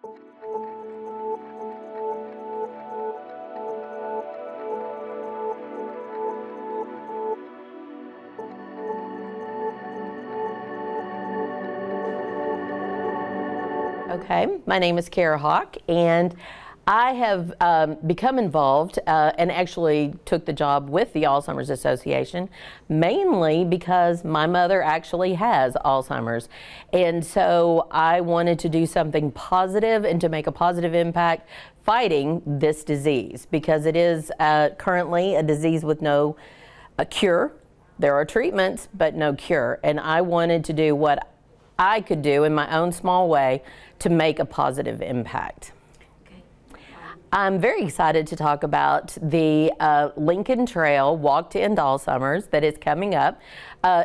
Okay, my name is Kara Hawk, and I have become involved and actually took the job with the Alzheimer's Association, mainly because my mother actually has Alzheimer's. And so I wanted to do something positive and to make a positive impact fighting this disease, because it is currently a disease with no cure. There are treatments, but no cure. And I wanted to do what I could do in my own small way to make a positive impact. I'm very excited to talk about the Lincoln Trail Walk to End Alzheimer's that is coming up.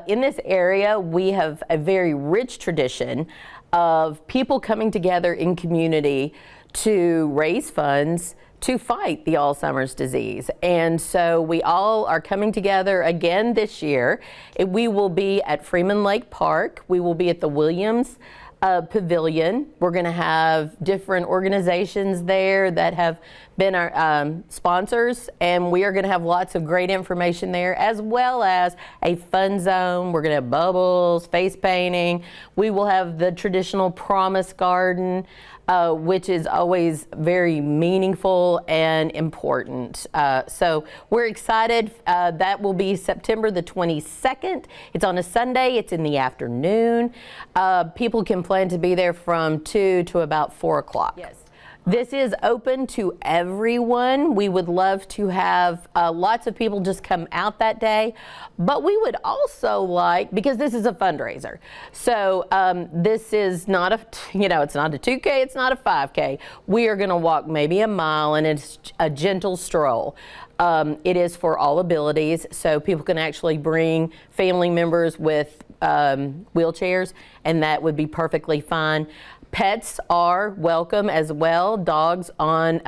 In this area, we have a very rich tradition of people coming together in community to raise funds to fight the Alzheimer's disease. And so we all are coming together again this year. We will be at Freeman Lake Park. We will be at the Williams Pavilion. We're going to have different organizations there that have been our sponsors, and we are going to have lots of great information there, as well as a fun zone. We're going to have bubbles, face painting. We will have the traditional promise garden, which is always very meaningful and important. So we're excited. That will be September the 22nd. It's on a Sunday. It's in the afternoon. People can plan to be there from 2 to about 4 o'clock. Yes. This is open to everyone. We would love to have lots of people just come out that day, but we would also like, because this is a fundraiser, so this is not a, it's not a 2K, it's not a 5K. We are gonna walk maybe a mile, and it's a gentle stroll. It is for all abilities, so people can actually bring family members with wheelchairs, and that would be perfectly fine. Pets are welcome as well. Dogs on,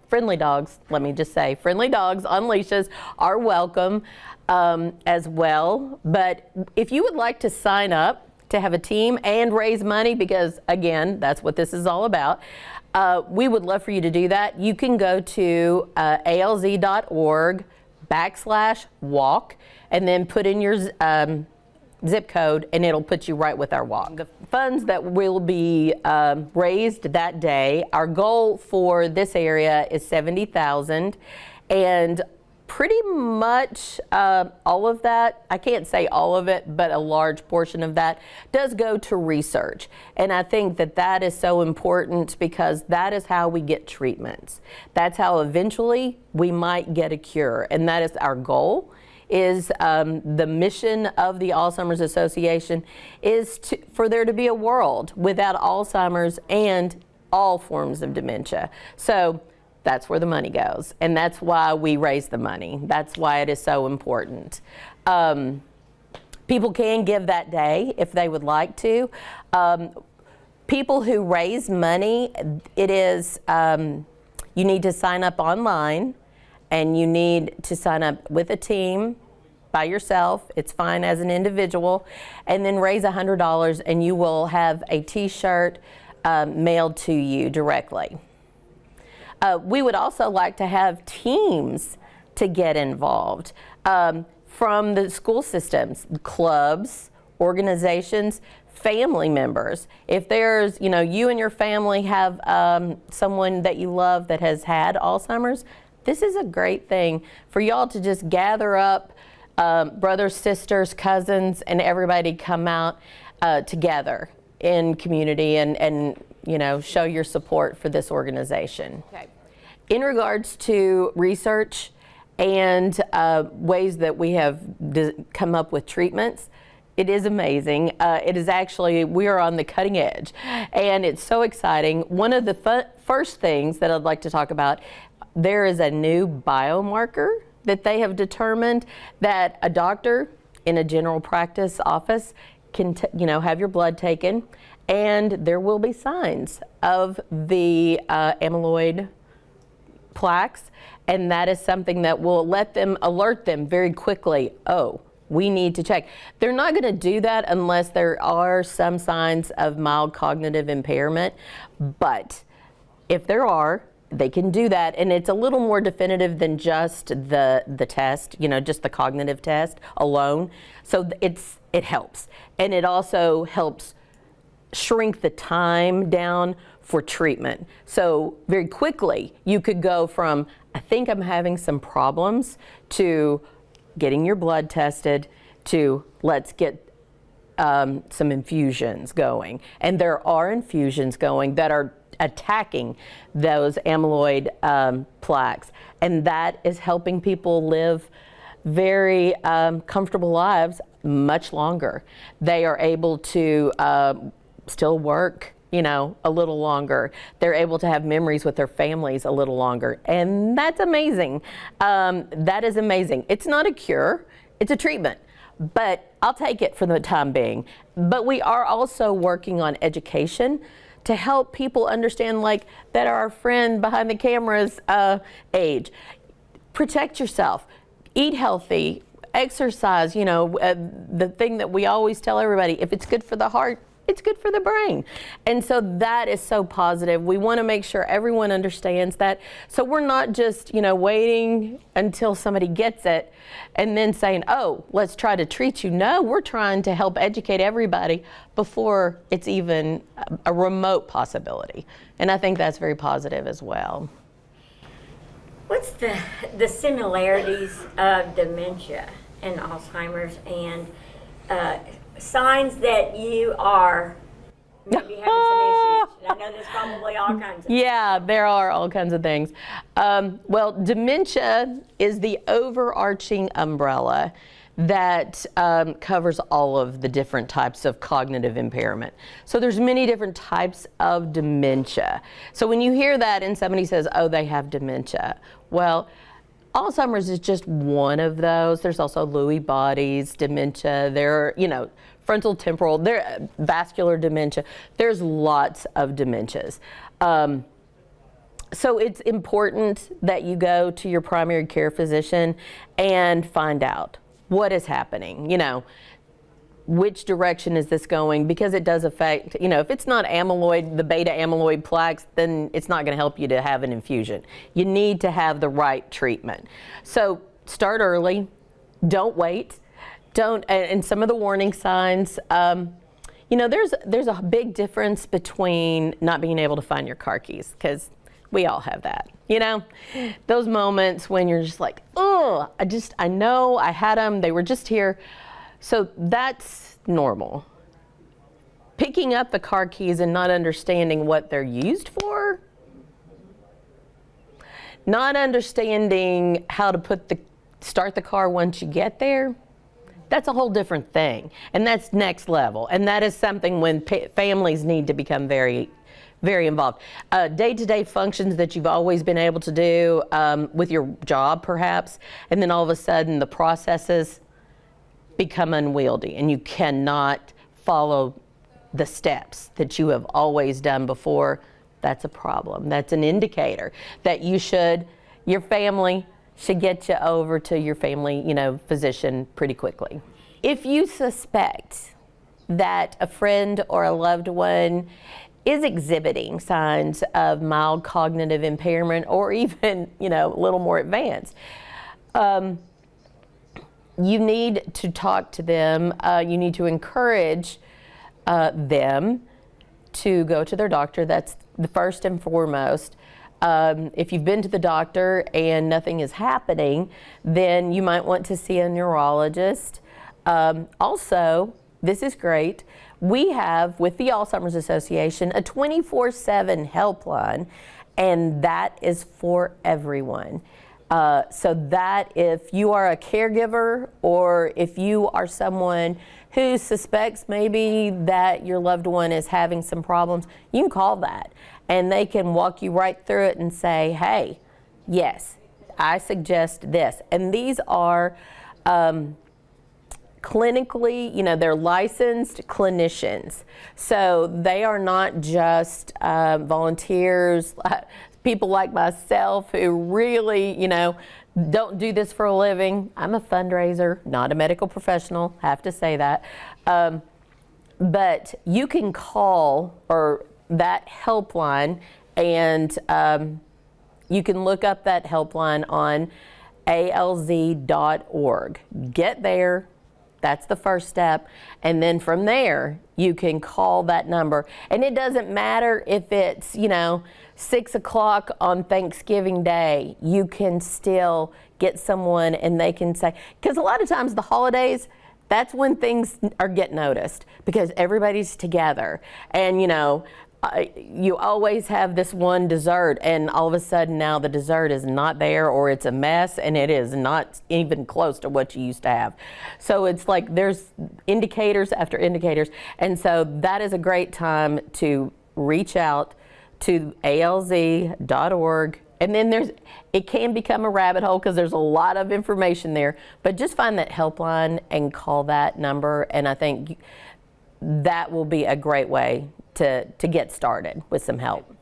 friendly dogs, let me just say, friendly dogs on leashes are welcome as well. But if you would like to sign up to have a team and raise money, because again, that's what this is all about, we would love for you to do that. You can go to alz.org/walk and then put in your zip code, and it'll put you right with our walk. The funds that will be raised that day, our goal for this area is $70,000, and pretty much all of that, I can't say all of it, but a large portion of that does go to research. And I think that that is so important, because that is how we get treatments. That's how eventually we might get a cure, and that is our goal. Is the mission of the Alzheimer's Association is for there to be a world without Alzheimer's and all forms of dementia. So that's where the money goes, and that's why we raise the money. That's why it is so important. People can give that day if they would like to. People who raise money, it is, you need to sign up online, and you need to sign up with a team by yourself. It's fine as an individual, and then raise $100, and you will have a t-shirt mailed to you directly. We would also like to have teams to get involved from the school systems, clubs, organizations, family members. If there's, you and your family have someone that you love that has had Alzheimer's, this is a great thing for y'all to just gather up brothers, sisters, cousins, and everybody come out together in community and show your support for this organization. Okay. In regards to research and ways that we have come up with treatments, it is amazing. It is actually, we are on the cutting edge, and it's so exciting. One of the first things that I'd like to talk about, there is a new biomarker that they have determined that a doctor in a general practice office can have your blood taken, and there will be signs of the amyloid plaques, and that is something that will alert them very quickly. Oh, we need to check. They're not going to do that unless there are some signs of mild cognitive impairment, but If there are, they can do that, and it's a little more definitive than just the test, just the cognitive test alone. So it helps, and it also helps shrink the time down for treatment. So very quickly, you could go from, I think I'm having some problems, to getting your blood tested, to let's get some infusions going. And there are infusions going that are attacking those amyloid plaques. And that is helping people live very comfortable lives much longer. They are able to still work, a little longer. They're able to have memories with their families a little longer. And that's amazing. That is amazing. It's not a cure, it's a treatment. But I'll take it for the time being. But we are also working on education to help people understand, like that our friend behind the camera's age. Protect yourself, eat healthy, exercise, the thing that we always tell everybody, if it's good for the heart, it's good for the brain. And so that is so positive. We want to make sure everyone understands that. So we're not just, waiting until somebody gets it and then saying, oh, let's try to treat you. No, we're trying to help educate everybody before it's even a remote possibility. And I think that's very positive as well. What's the similarities of dementia and Alzheimer's, and signs that you are maybe having some issues? And I know there's probably all kinds of Yeah, there are all kinds of things. Well, dementia is the overarching umbrella that covers all of the different types of cognitive impairment. So there's many different types of dementia. So when you hear that and somebody says, oh, they have dementia, well, Alzheimer's is just one of those. There's also Lewy bodies dementia. There are, frontal temporal, there, vascular dementia. There's lots of dementias. So it's important that you go to your primary care physician and find out what is happening. Which direction is this going? Because it does affect, if it's not amyloid, the beta amyloid plaques, then it's not going to help you to have an infusion. You need to have the right treatment. So start early, don't wait, and some of the warning signs, there's a big difference between not being able to find your car keys, because we all have that. Those moments when you're just like, oh, I know I had them, they were just here. So that's normal. Picking up the car keys and not understanding what they're used for, not understanding how to start the car once you get there, that's a whole different thing. And that's next level. And that is something when families need to become very, very involved. Day-to-day functions that you've always been able to do with your job, perhaps, and then all of a sudden the processes become unwieldy and you cannot follow the steps that you have always done before. That's a problem. That's an indicator that your family should get you over to your family, physician pretty quickly. If you suspect that a friend or a loved one is exhibiting signs of mild cognitive impairment or even, a little more advanced, you need to talk to them. You need to encourage them to go to their doctor. That's the first and foremost. If you've been to the doctor and nothing is happening, then you might want to see a neurologist. Also, this is great. We have, with the Alzheimer's Association, a 24/7 helpline, and that is for everyone. So that if you are a caregiver or if you are someone who suspects maybe that your loved one is having some problems, you can call that and they can walk you right through it and say, hey, yes, I suggest this. And these are clinically, they're licensed clinicians. So they are not just volunteers, people like myself who really, don't do this for a living. I'm a fundraiser, not a medical professional, have to say that. But you can call that helpline And you can look up that helpline on alz.org. Get there. That's the first step. And then from there, you can call that number. And it doesn't matter if it's, 6 o'clock on Thanksgiving Day. You can still get someone and they can say, because a lot of times the holidays, that's when things are get noticed because everybody's together. And, you always have this one dessert, and all of a sudden now the dessert is not there, or it's a mess, and it is not even close to what you used to have. So it's like there's indicators after indicators, and so that is a great time to reach out to alz.org. And then it can become a rabbit hole because there's a lot of information there, but just find that helpline and call that number, and I think that will be a great way to get started with some help.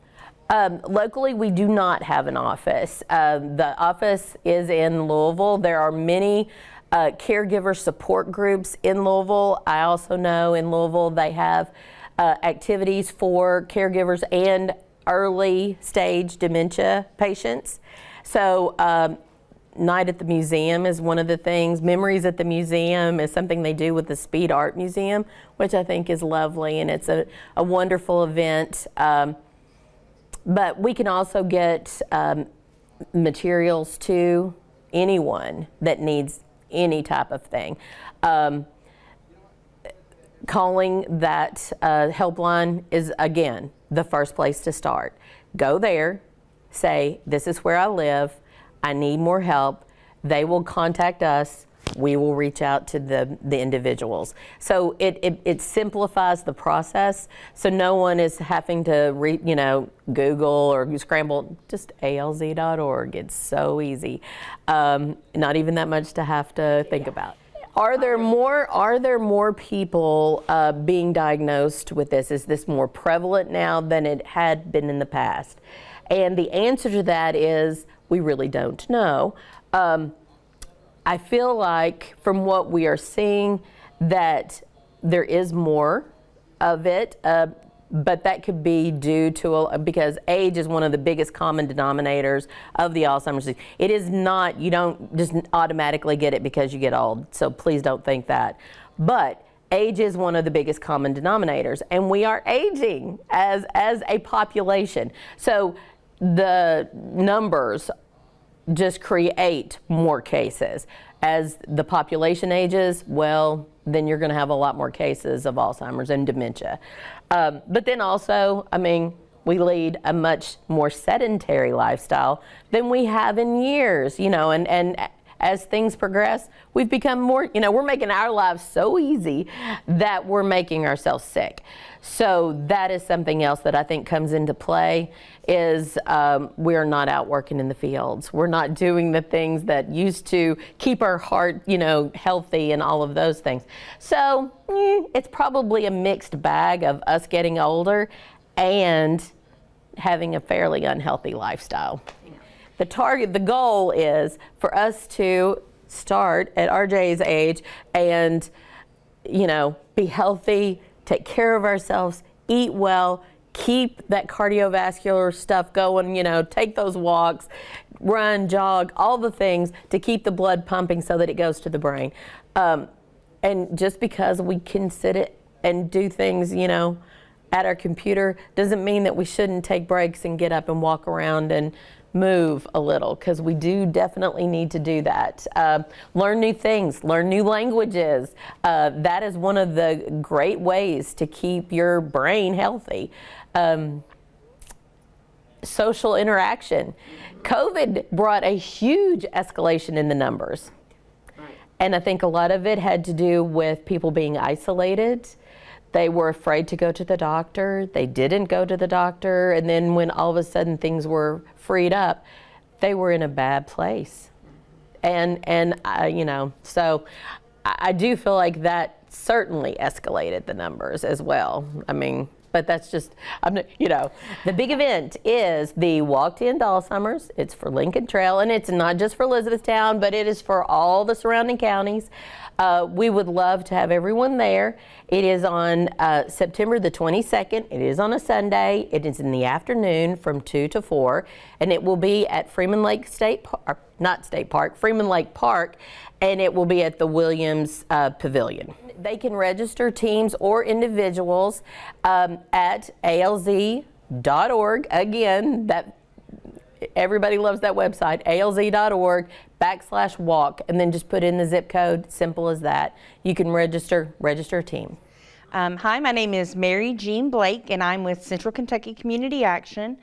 Locally, we do not have an office. The office is in Louisville. There are many caregiver support groups in Louisville. I also know in Louisville they have activities for caregivers and early stage dementia patients. So Night at the Museum is one of the things. Memories at the Museum is something they do with the Speed Art Museum, which I think is lovely, and it's a wonderful event. But we can also get materials to anyone that needs any type of thing. Calling that helpline is, again, the first place to start. Go there, say, this is where I live, I need more help. They will contact us. We will reach out to the individuals. So it simplifies the process. So no one is having to Google or scramble. Just alz.org. It's so easy. Not even that much to have to think about. Are there more people being diagnosed with this? Is this more prevalent now than it had been in the past? And the answer to that is we really don't know. I feel like from what we are seeing that there is more of it, but that could be due to, because age is one of the biggest common denominators of the Alzheimer's disease. It is not, you don't just automatically get it because you get old, so please don't think that. But age is one of the biggest common denominators, and we are aging as a population. So the numbers just create more cases. As the population ages, well, then you're going to have a lot more cases of Alzheimer's and dementia. But then also, we lead a much more sedentary lifestyle than we have in years, and as things progress, we've become more, we're making our lives so easy that we're making ourselves sick. So that is something else that I think comes into play is we're not out working in the fields. We're not doing the things that used to keep our heart, healthy and all of those things. So it's probably a mixed bag of us getting older and having a fairly unhealthy lifestyle. The goal is for us to start at RJ's age and, be healthy, take care of ourselves, eat well, keep that cardiovascular stuff going, take those walks, run, jog, all the things to keep the blood pumping so that it goes to the brain. And just because we can sit it and do things, at our computer doesn't mean that we shouldn't take breaks and get up and walk around and move a little, because we do definitely need to do that. Learn new things, learn new languages. That is one of the great ways to keep your brain healthy. Social interaction. COVID brought a huge escalation in the numbers. And I think a lot of it had to do with people being isolated. They were afraid to go to the doctor. They didn't go to the doctor. And then when all of a sudden things were freed up, they were in a bad place. And so I do feel like that certainly escalated the numbers as well. But that's just, the big event is the Walk to End Alzheimer's. It's for Lincoln Trail, and it's not just for Elizabethtown, but it is for all the surrounding counties. We would love to have everyone there. It is on September the 22nd. It is on a Sunday. It is in the afternoon from 2 to 4, and it will be at Freeman Lake Freeman Lake Park, and it will be at the Williams Pavilion. They can register teams or individuals at alz.org. Again, everybody loves that website, alz.org/walk, and then just put in the zip code. Simple as that. You can register a team. Hi, my name is Mary Jean Blake, and I'm with Central Kentucky Community Action.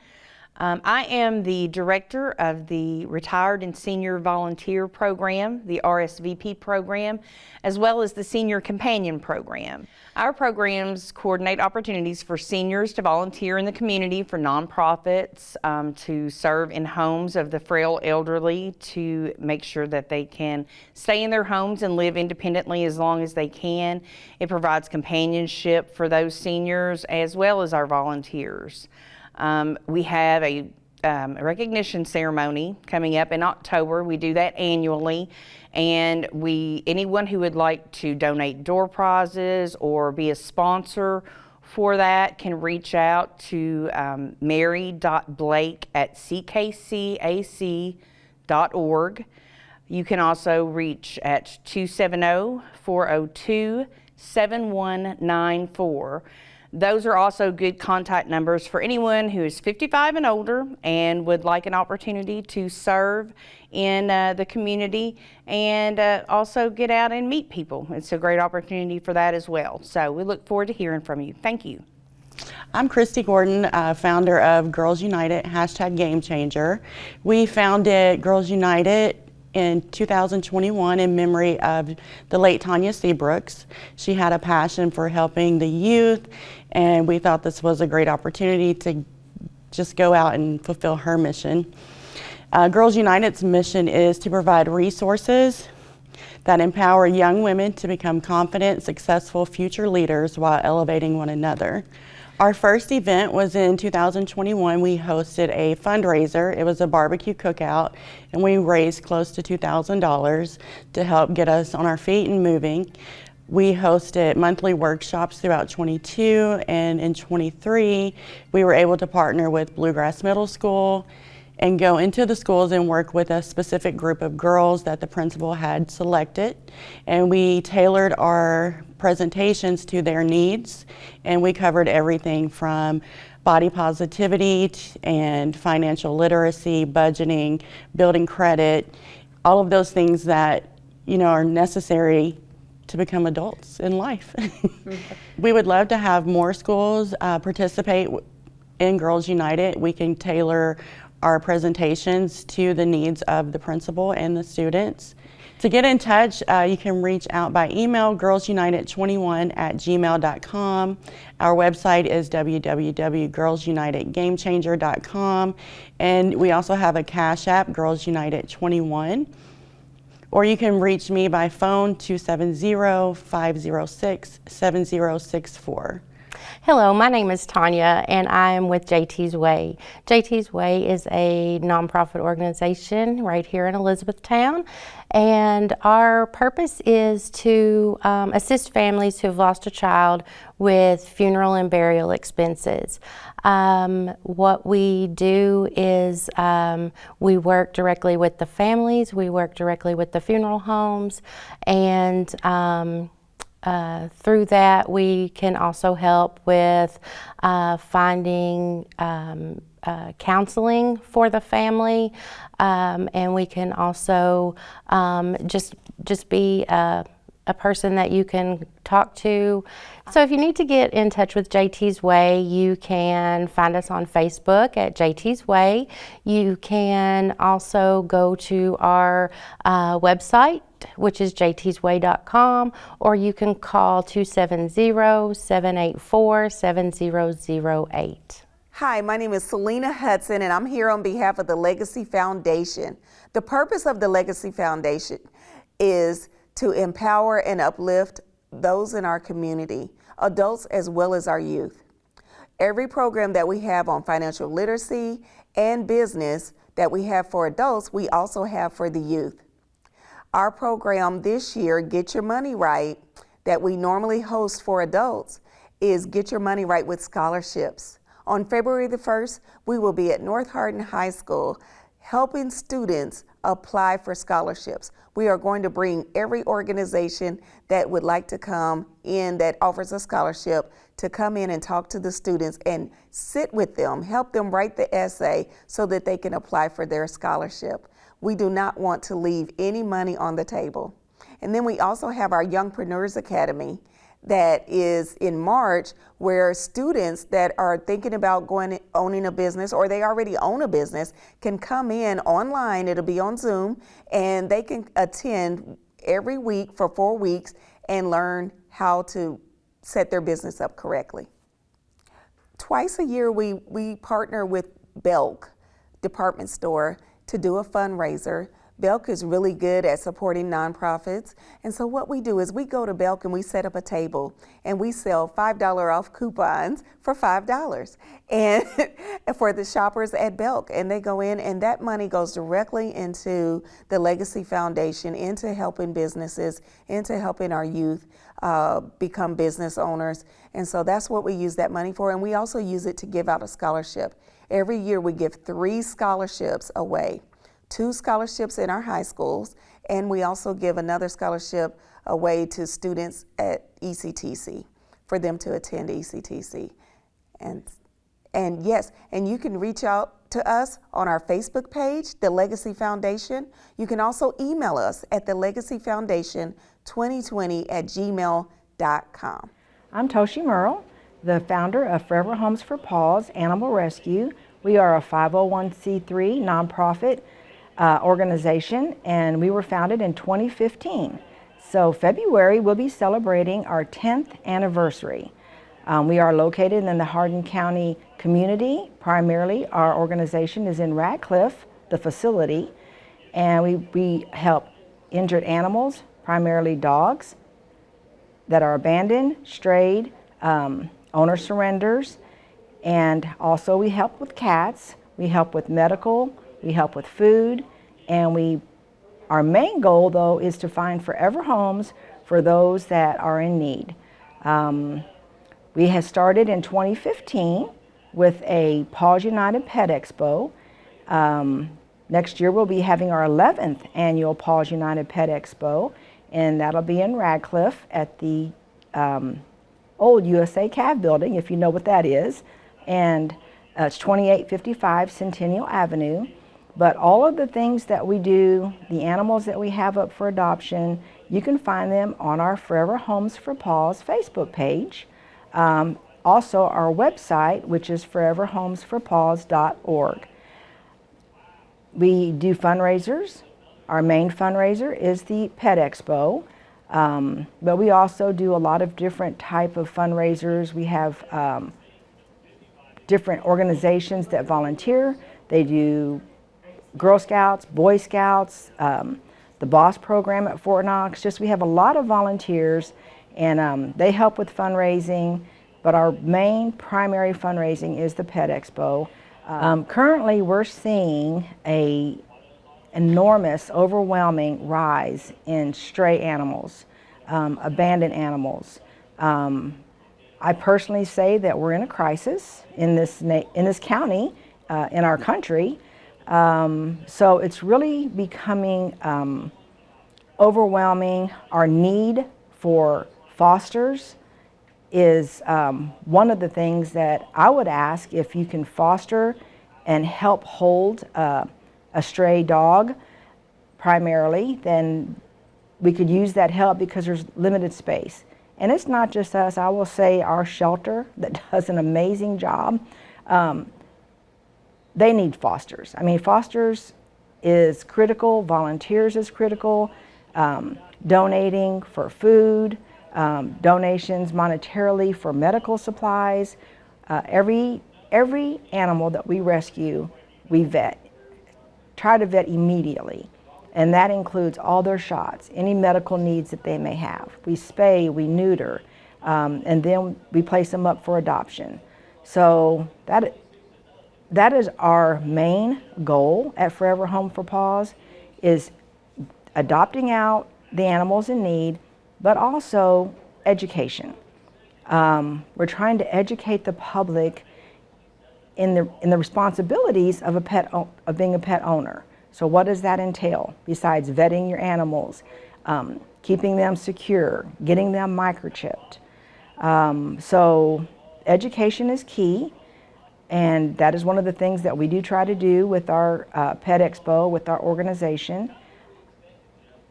I am the director of the Retired and Senior Volunteer Program, the RSVP program, as well as the Senior Companion Program. Our programs coordinate opportunities for seniors to volunteer in the community, for nonprofits, to serve in homes of the frail elderly, to make sure that they can stay in their homes and live independently as long as they can. It provides companionship for those seniors as well as our volunteers. We have a recognition ceremony coming up in October. We do that annually, and anyone who would like to donate door prizes or be a sponsor for that can reach out to mary.blake@ckcac.org. You can also reach at 270-402-7194. Those are also good contact numbers for anyone who is 55 and older and would like an opportunity to serve in the community and also get out and meet people. It's a great opportunity for that as well. So we look forward to hearing from you. Thank you. I'm Christy Gordon, founder of Girls United, #GameChanger. We founded Girls United in 2021 in memory of the late Tanya Seabrooks. She had a passion for helping the youth, and we thought this was a great opportunity to just go out and fulfill her mission. Girls United's mission is to provide resources that empower young women to become confident, successful future leaders while elevating one another. Our first event was in 2021. We hosted a fundraiser. It was a barbecue cookout, and we raised close to $2,000 to help get us on our feet and moving. We hosted monthly workshops throughout 22, and in 23, we were able to partner with Bluegrass Middle School and go into the schools and work with a specific group of girls that the principal had selected. And we tailored our presentations to their needs, and we covered everything from body positivity and financial literacy, budgeting, building credit, all of those things that are necessary to become adults in life. We would love to have more schools participate in Girls United. We can tailor our presentations to the needs of the principal and the students. To get in touch, you can reach out by email, girlsunited21@gmail.com. Our website is www.girlsunitedgamechanger.com, and we also have a Cash App, Girls United 21. Or you can reach me by phone, 270-506-7064. Hello, my name is Tanya, and I am with JT's Way. JT's Way is a nonprofit organization right here in Elizabethtown, and our purpose is to assist families who have lost a child with funeral and burial expenses. What we do is we work directly with the families, we work directly with the funeral homes, and through that, we can also help with finding counseling for the family, and we can also just be a person that you can talk to. So if you need to get in touch with JT's Way, you can find us on Facebook at JT's Way. You can also go to our website, which is jtsway.com, or you can call 270-784-7008. Hi, my name is Selena Hudson, and I'm here on behalf of the Legacy Foundation. The purpose of the Legacy Foundation is to empower and uplift those in our community, adults as well as our youth. Every program that we have on financial literacy and business that we have for adults, we also have for the youth. Our program this year, Get Your Money Right, that we normally host for adults, is Get Your Money Right with scholarships. On February the 1st, we will be at North Hardin High School helping students apply for scholarships. We are going to bring every organization that would like to come in that offers a scholarship to come in and talk to the students and sit with them, help them write the essay so that they can apply for their scholarship. We do not want to leave any money on the table. And then we also have our Youngpreneurs Academy that is in March, where students that are thinking about owning a business, or they already own a business, can come in online. It'll be on Zoom, and they can attend every week for 4 weeks and learn how to set their business up correctly. Twice a year, we partner with Belk department store to do a fundraiser. Belk is really good at supporting nonprofits. And so what we do is we go to Belk and we set up a table and we sell $5 off coupons for $5 and for the shoppers at Belk. And they go in and that money goes directly into the Legacy Foundation, into helping businesses, into helping our youth become business owners. And so that's what we use that money for. And we also use it to give out a scholarship. Every year we give 3 scholarships away. 2 scholarships in our high schools, and we also give another scholarship away to students at ECTC for them to attend ECTC. And yes, and you can reach out to us on our Facebook page, The Legacy Foundation. You can also email us at thelegacyfoundation2020@gmail.com. I'm Toshi Merle, the founder of Forever Homes for Paws Animal Rescue. We are a 501c3 nonprofit organization, and we were founded in 2015. So February we'll be celebrating our 10th anniversary. We are located in the Hardin County community. Primarily our organization is in Radcliffe, the facility, and we help injured animals, primarily dogs that are abandoned, strayed, owner surrenders, and also we help with cats, we help with medical, we help with food, and our main goal though is to find forever homes for those that are in need. We have started in 2015 with a Paws United Pet Expo. Next year we'll be having our 11th annual Paws United Pet Expo, and that'll be in Radcliffe at the old USA Cav building, if you know what that is, and it's 2855 Centennial Avenue. But all of the things that we do, the animals that we have up for adoption, you can find them on our Forever Homes for Paws Facebook page. Also our website, which is foreverhomesforpaws.org. We do fundraisers. Our main fundraiser is the Pet Expo, but we also do a lot of different type of fundraisers. We have different organizations that volunteer. They do Girl Scouts, Boy Scouts, the BOSS program at Fort Knox. We have a lot of volunteers, and they help with fundraising, but our main primary fundraising is the Pet Expo. Currently we're seeing a enormous, overwhelming rise in stray animals, abandoned animals. I personally say that we're in a crisis in this county, in our country. So it's really becoming overwhelming. Our need for fosters is one of the things that I would ask. If you can foster and help hold a stray dog primarily, then we could use that help because there's limited space. And it's not just us. I will say our shelter that does an amazing job. They need fosters. I mean, fosters is critical, volunteers is critical, donating for food, donations monetarily for medical supplies. Every animal that we rescue, we vet, try to vet immediately. And that includes all their shots, any medical needs that they may have. We spay, we neuter, and then we place them up for adoption. So that is our main goal at Forever Home for Paws, is adopting out the animals in need, but also education. We're trying to educate the public in the responsibilities of of being a pet owner. So what does that entail besides vetting your animals, keeping them secure, getting them microchipped? So education is key, and that is one of the things that we do try to do with our Pet Expo, with our organization.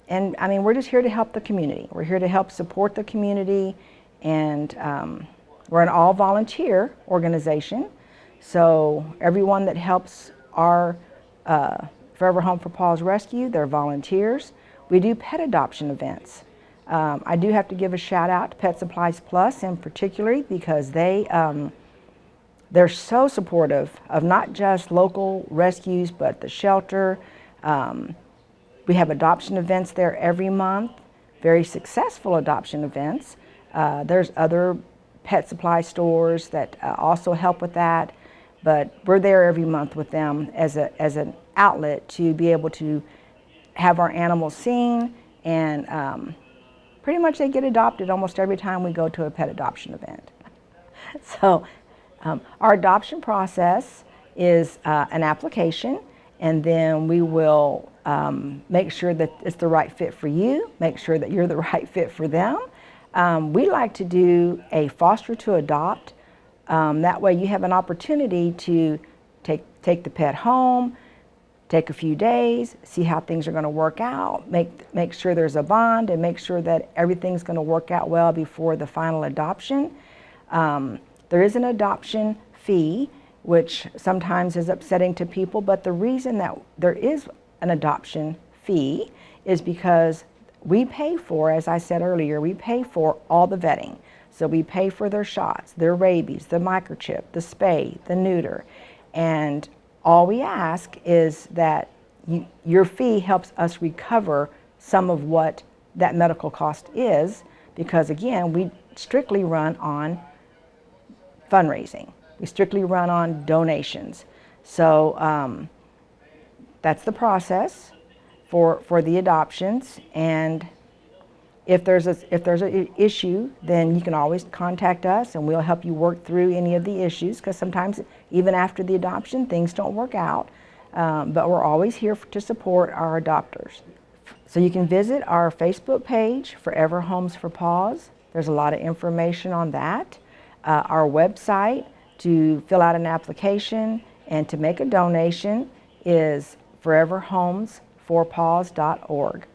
And I mean, we're just here to help the community. We're here to help support the community, and we're an all-volunteer organization. So everyone that helps our Forever Home for Paws Rescue, they're volunteers. We do pet adoption events. I do have to give a shout out to Pet Supplies Plus in particular, because they're so supportive of not just local rescues, but the shelter. We have adoption events there every month, very successful adoption events. There's other pet supply stores that also help with that, but we're there every month with them as an outlet to be able to have our animals seen, and pretty much they get adopted almost every time we go to a pet adoption event. So our adoption process is an application, and then we will make sure that it's the right fit for you, make sure that you're the right fit for them. We like to do a foster to adopt. That way you have an opportunity to take the pet home, take a few days, see how things are going to work out, make sure there's a bond, and make sure that everything's going to work out well before the final adoption. There is an adoption fee, which sometimes is upsetting to people, but the reason that there is an adoption fee is because we pay for, as I said earlier, we pay for all the vetting. So we pay for their shots, their rabies, the microchip, the spay, the neuter, and all we ask is that your fee helps us recover some of what that medical cost is, because again, we strictly run on fundraising. We strictly run on donations. So that's the process for the adoptions. And if there's an issue, then you can always contact us and we'll help you work through any of the issues, because sometimes even after the adoption things don't work out, but we're always here to support our adopters. So you can visit our Facebook page, Forever Homes for Paws. There's a lot of information on that. Our website to fill out an application and to make a donation is foreverhomesforpaws.org.